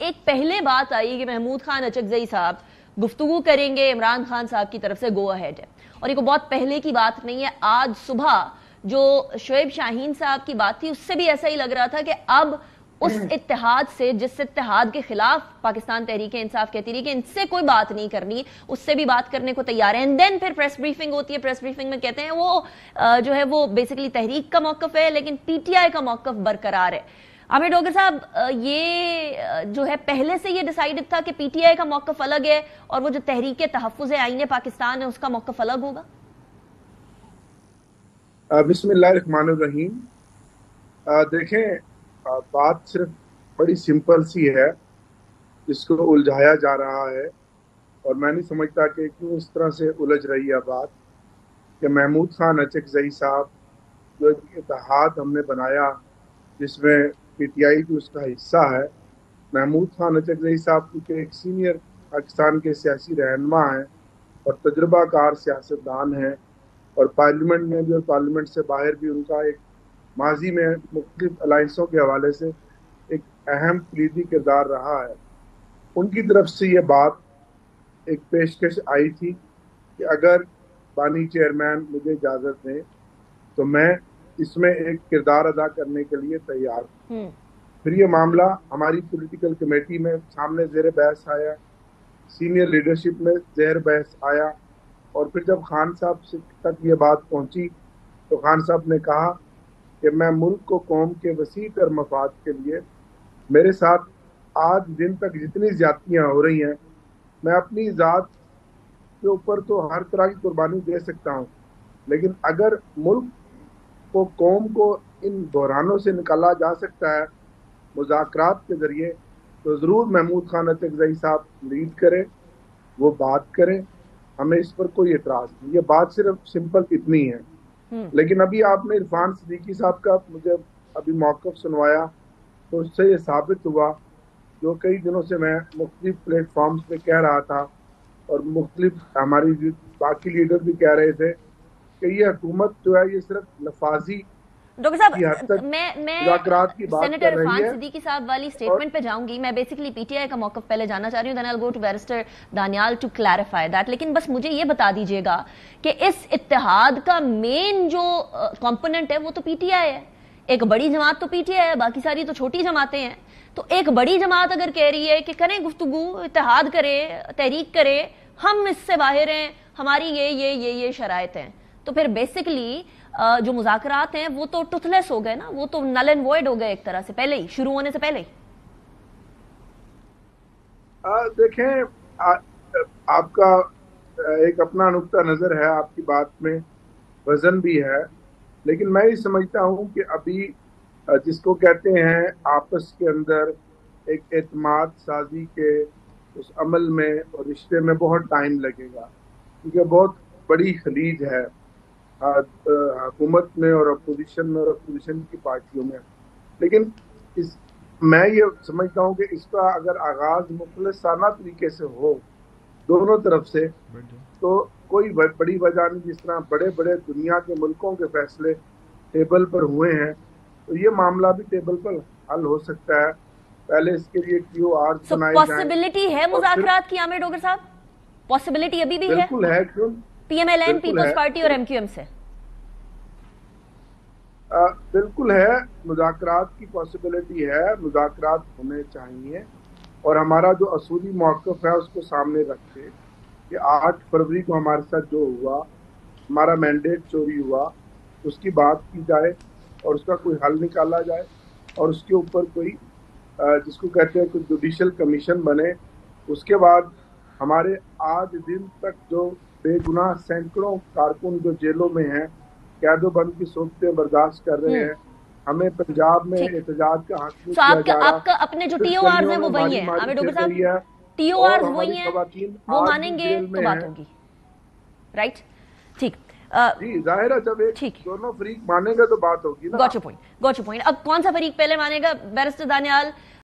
ایک پہلے بات آئی کہ محمود خان اچکزئی صاحب گفتگو کریں گے، عمران خان صاحب کی طرف سے گو اہیڈ ہے، اور یہ کوئی بہت پہلے کی بات نہیں ہے. آج صبح جو شعیب شاہین صاحب کی بات تھی اس سے بھی ایسا ہی لگ رہا تھا کہ اب اس اتحاد سے، جس اتحاد کے خلاف پاکستان تحریک انصاف کہتی رہی کہ ان سے کوئی بات نہیں کرنی، اس سے بھی بات کرنے کو تیار ہے. اینڈ دین پھر پریس بریفنگ ہوتی ہے، پریس بریفنگ میں کہتے ہیں وہ جو ہے وہ بیسیکلی تحریک کا موقف ہے لیکن پی ٹی آئی کا موقف برقرار ہے. عامر ڈوگر صاحب، یہ جو ہے پہلے سے یہ ڈیسائیڈڈ تھا کہ پی ٹی آئی کا موقف الگ ہے اور وہ جو تحریک تحفظ آئین پاکستان ہے اس کا موقف الگ ہوگا؟ بسم اللہ الرحمن الرحیم. دیکھیں، بات صرف بڑی سمپل سی ہے جس کو الجھایا جا رہا ہے، اور میں نہیں سمجھتا کہ کیوں اس طرح سے الجھ رہی ہے بات کہ محمود خان اچکزئی صاحب جو اتحاد ہم نے بنایا جس میں پی ٹی آئی بھی اس کا حصہ ہے. محمود خان اچکزئی صاحب کیونکہ ایک سینئر پاکستان کے سیاسی رہنما ہیں اور تجربہ کار سیاستدان ہیں، اور پارلیمنٹ میں بھی اور پارلیمنٹ سے باہر بھی ان کا ایک ماضی میں مختلف الائنسوں کے حوالے سے ایک اہم کلیدی کردار رہا ہے. ان کی طرف سے یہ بات ایک پیشکش آئی تھی کہ اگر بانی چیئرمین مجھے اجازت دیں تو میں اس میں ایک کردار ادا کرنے کے لیے تیار ہوں. پھر یہ معاملہ ہماری پولیٹیکل کمیٹی میں سامنے زیر بحث آیا، سینئر لیڈرشپ میں زیر بحث آیا، اور پھر جب خان صاحب تک یہ بات پہنچی تو خان صاحب نے کہا کہ میں ملک و قوم کے وسیع تر مفاد کے لیے، میرے ساتھ آج دن تک جتنی زیادتیاں ہو رہی ہیں، میں اپنی ذات کے اوپر تو ہر طرح کی قربانی دے سکتا ہوں، لیکن اگر ملک کو، قوم کو ان بحرانوں سے نکالا جا سکتا ہے مذاکرات کے ذریعے، تو ضرور محمود خان اچکزئی صاحب لیڈ کریں، وہ بات کریں، ہمیں اس پر کوئی اعتراض نہیں. یہ بات صرف سمپل اتنی ہے. لیکن ابھی آپ نے عرفان صدیقی صاحب کا مجھے ابھی موقف سنوایا تو اس سے یہ ثابت ہوا جو کئی دنوں سے میں مختلف پلیٹ فارمز پہ کہہ رہا تھا، اور مختلف ہماری باقی لیڈر بھی کہہ رہے تھے کہ یہ حکومت جو ہے یہ صرف نفاذی ڈاکٹر کی حد صاحب، تک مذاکرات کی بات سینیٹر کر رہی عرفان ہے. صدیقی صاحب والی سٹیٹمنٹ پہ جاؤں گی. میں بیسیکلی پی ٹی آئی کا موقف پہلے جاننا چاہ رہی ہوں، then I'll go to Barrister Daniyal to clarify that. لیکن بس مجھے یہ بتا دیجئے گا کہ اس اتحاد کا مین جو کمپوننٹ ہے وہ تو پی ٹی آئی ہے. ایک بڑی جماعت تو پی ٹی آئی ہے، باقی ساری تو چھوٹی جماعتیں ہیں. تو ایک بڑی جماعت اگر کہہ رہی ہے کہ کریں گفتگو، اتحاد کرے، تحریک کرے، ہم اس سے باہر ہیں، ہماری یہ شرائط ہیں، تو پھر بیسیکلی جو مذاکرات ہیں وہ تو ٹوتھ لیس ہو گئے نا، وہ تو نل اینڈ وائڈ ہو گئے ایک طرح سے، پہلے ہی شروع ہونے سے پہلے ہی. دیکھیں، آپ کا ایک اپنا نقطہ نظر ہے، آپ کی بات میں وزن بھی ہے، لیکن میں یہ سمجھتا ہوں کہ ابھی جس کو کہتے ہیں آپس کے اندر ایک اعتماد سازی کے اس عمل میں اور رشتے میں بہت ٹائم لگے گا، کیونکہ بہت بڑی خلیج ہے حکومت میں اور اپوزیشن میں اور اپوزیشن کی پارٹیوں میں. لیکن میں یہ سمجھتا ہوں کہ اس کا اگر آغاز مخلصانہ طریقے سے ہو دونوں طرف سے تو کوئی بڑی وجہ نہیں. جس طرح بڑے بڑے دنیا کے ملکوں کے فیصلے ٹیبل پر ہوئے ہیں تو یہ معاملہ بھی ٹیبل پر حل ہو سکتا ہے. پہلے اس کے لیے کیو آرز بنائے جائیں. پاسبلٹی ہے مذاکرات کی عامر ڈوگر صاحب؟ پاسبلٹی ابھی بھی ہے؟ بالکل ہے. کیوں؟ P M L N, Peoples Party اور ایم کیو ایم سے بالکل ہے. مذاکرات کی پاسبلٹی ہے، مذاکرات ہونے چاہیے، اور ہمارا جو اصولی موقف ہے اس کو سامنے رکھتے کہ 8 فروری کو ہمارے ساتھ جو ہوا، ہمارا مینڈیٹ چوری ہوا، اس کی بات کی جائے اور اس کا کوئی حل نکالا جائے، اور اس کے اوپر کوئی جس کو کہتے ہیں کوئی جوڈیشل کمیشن بنے. اس کے بعد ہمارے آج دن تک جو بے گناہ سینکڑوں کارکن جو جیلوں میں ہیں، قید و بند کی صورتیں برداشت کر رہے ہیں، ہمیں پنجاب میں احتجاج کا حق نہیں دیا جا رہا. آپ کا اپنے جو ٹی او آرز ہیں وہ وہی ہیں عامر ڈوگر صاحب، ٹی او آرز وہی ہیں، وہ مانیں گے تو بات ہوگی. رائٹ، ٹھیک. جی ظاہر ہے جب ایک دونوں فریق مانے گا تو بات ہوگی نا. گوٹ یور پوائنٹ. اب کون سا فریق پہلے مانے گا؟ بیرسٹر دانیال،